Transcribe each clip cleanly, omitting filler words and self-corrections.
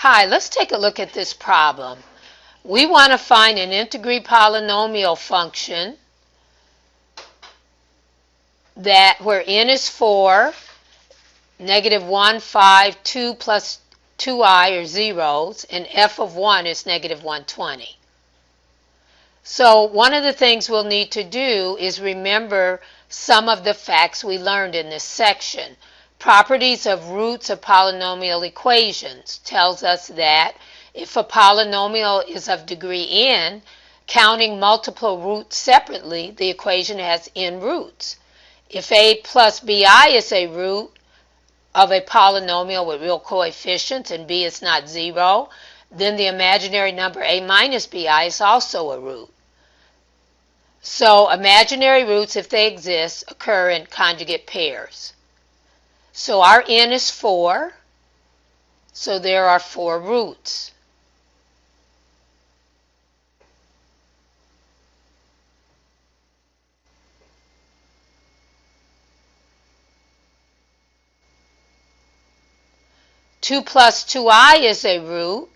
Hi, let's take a look at this problem. We want to find an integer polynomial function where n is 4, negative 1, 5, 2 plus 2i are zeros, and f of 1 is negative 120. So one of the things we'll need to do is remember some of the facts we learned in this section. Properties of roots of polynomial equations tells us that if a polynomial is of degree n, counting multiple roots separately, the equation has n roots. If a plus bi is a root of a polynomial with real coefficients and b is not 0, then the imaginary number a minus bi is also a root. So imaginary roots, if they exist, occur in conjugate pairs. So our n is 4, so there are 4 roots. Two plus 2i is a root,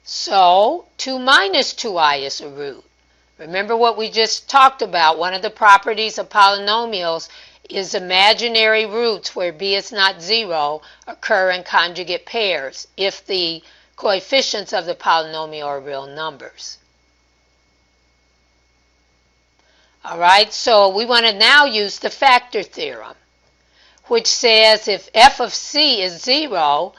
so 2 minus 2i is a root. Remember what we just talked about. One of the properties of polynomials is imaginary roots where b is not 0 occur in conjugate pairs if the coefficients of the polynomial are real numbers. Alright, so we want to now use the factor theorem, which says if f of c is 0,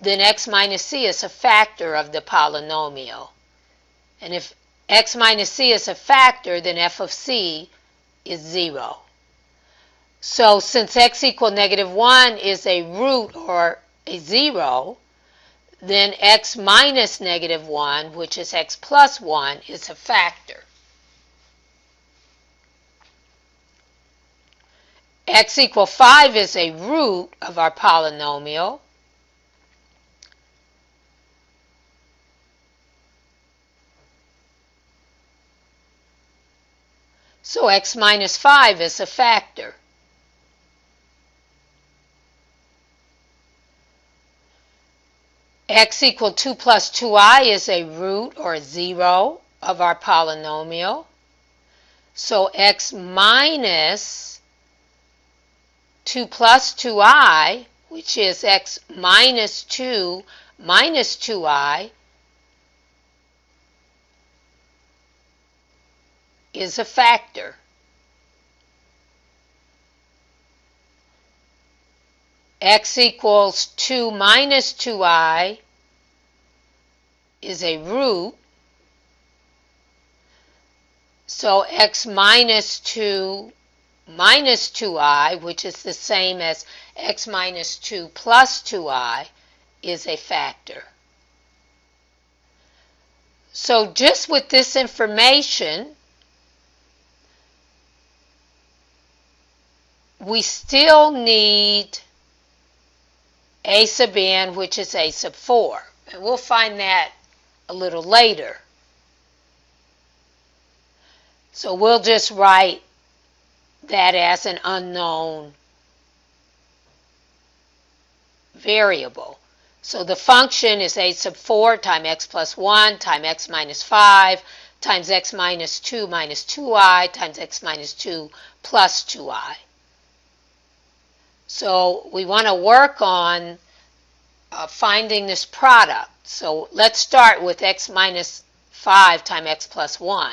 then x minus c is a factor of the polynomial. And if x minus c is a factor, then f of c is 0. So since x equal negative 1 is a root or a 0, then x minus negative 1, which is x plus 1, is a factor. X equal 5 is a root of our polynomial. So x minus 5 is a factor. X equal 2 plus 2i is a root or 0 of our polynomial. So x minus 2 plus 2i, which is x minus 2 minus 2i, is a factor. X equals 2 minus 2i is a root. So x minus 2 minus 2i, which is the same as x minus 2 plus 2i, is a factor. So just with this information, we still need a sub n, which is a sub 4. And we'll find that a little later. So we'll just write that as an unknown variable. So the function is a sub 4 times x plus 1 times x minus 5 times x minus 2 minus 2i times x minus 2 plus 2i. So we want to work on finding this product. So let's start with x minus 5 times x plus 1.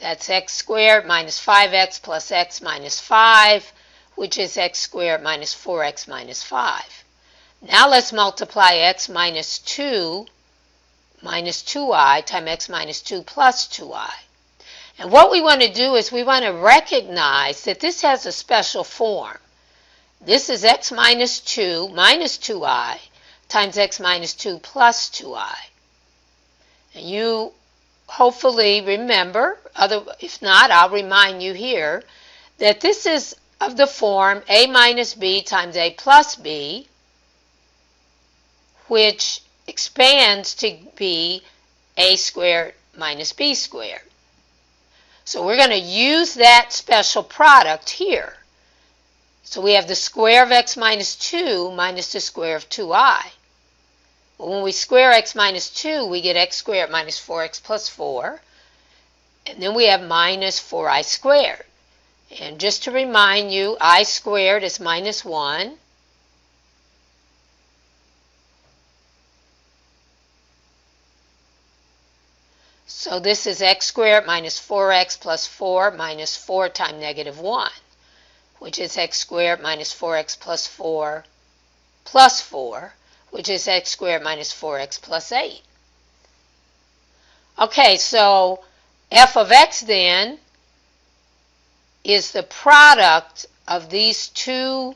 That's x squared minus 5x plus x minus 5, which is x squared minus 4x minus 5. Now let's multiply x minus 2 minus 2i times x minus 2 plus 2i. And what we want to do is we want to recognize that this has a special form. This is x minus 2 minus 2i times x minus 2 plus 2i. And you hopefully remember, if not, I'll remind you here, that this is of the form a minus b times a plus b, which expands to be a squared minus b squared. So we're going to use that special product here. So we have the square of x minus 2 minus the square of 2i. Well, when we square x minus 2, we get x squared minus 4x plus 4. And then we have minus 4i squared. And just to remind you, I squared is minus 1. So this is x squared minus 4x plus 4 minus 4 times negative 1, which is x squared minus 4x plus 4, which is x squared minus 4x plus 8. Okay, so f of x then is the product of these two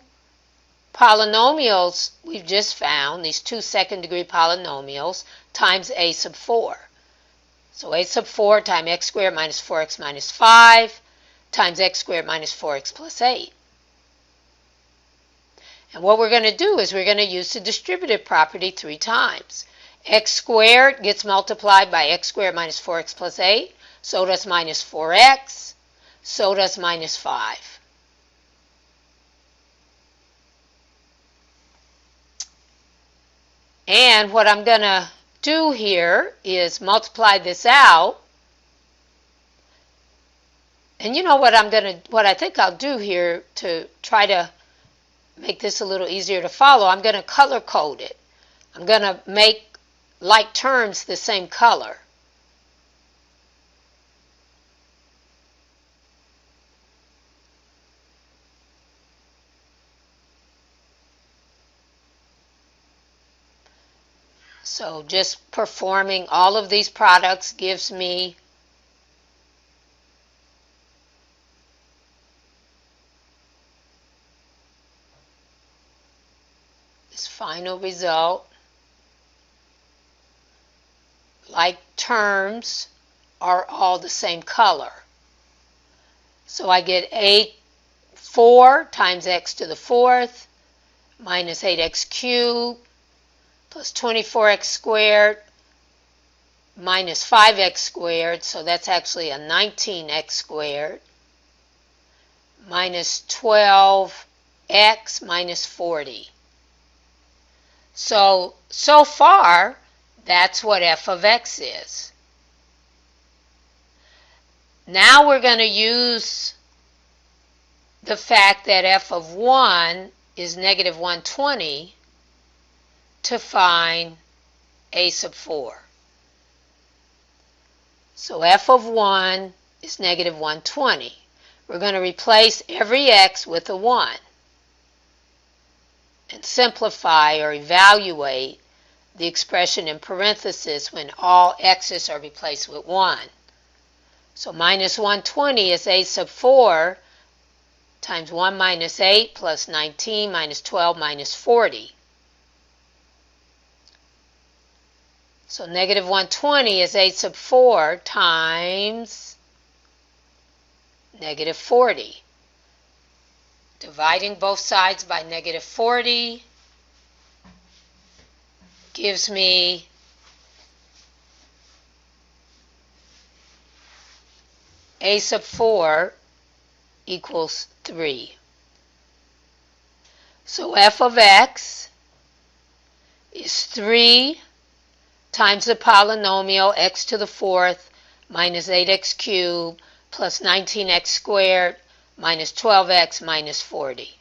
polynomials we've just found, these two second-degree polynomials, times a sub 4. So a sub 4 times x squared minus 4x minus 5 times x squared minus 4x plus 8. And what we're going to do is we're going to use the distributive property 3 times. X squared gets multiplied by x squared minus 4x plus 8. So does minus 4x. So does minus 5. And what I'm going to do here is multiply this out. And you know what I think I'll do here to try to make this a little easier to follow, I'm going to color code it. I'm going to make like terms the same color. So just performing all of these products gives me this final result. Like terms are all the same color. So I get 4 times x to the 4th minus 8x cubed plus 24x squared minus 5x squared, so that's actually a 19x squared, minus 12x minus 40. So far, that's what f of x is. Now we're going to use the fact that f of 1 is negative 120 to find a sub 4. So f of 1 is negative 120. We're going to replace every x with a 1 and simplify or evaluate the expression in parentheses when all x's are replaced with 1. So minus 120 is a sub 4 times 1 minus 8 plus 19 minus 12 minus 40. So negative 120 is a sub 4 times negative 40. Dividing both sides by negative 40 gives me a sub 4 equals 3. So f of x is 3 times the polynomial x to the 4th minus 8x cubed plus 19x squared minus 12x minus 40.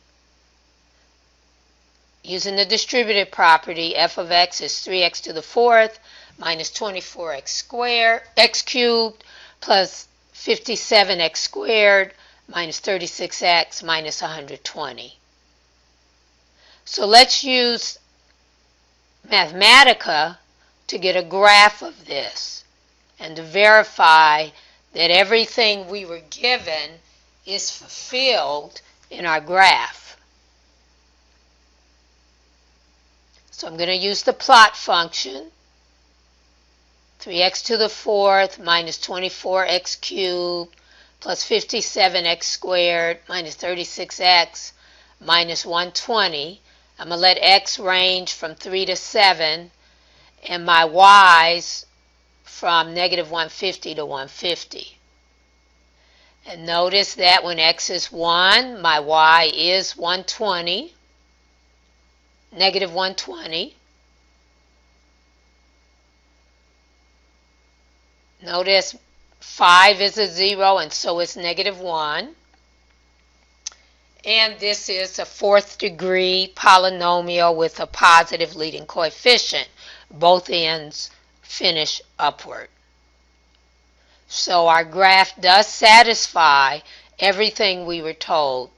Using the distributive property, f of x is 3x to the 4th minus 24x squared, x cubed plus 57x squared minus 36x minus 120. So let's use Mathematica to get a graph of this and to verify that everything we were given is fulfilled in our graph. So I'm going to use the plot function. 3x to the 4th minus 24x cubed plus 57x squared minus 36x minus 120. I'm going to let x range from 3 to 7 and my y's from negative 150 to 150. And notice that when x is 1, my y is 120, negative 120. Notice 5 is a 0, and so is negative 1. And this is a fourth degree polynomial with a positive leading coefficient. Both ends finish upward. So our graph does satisfy everything we were told.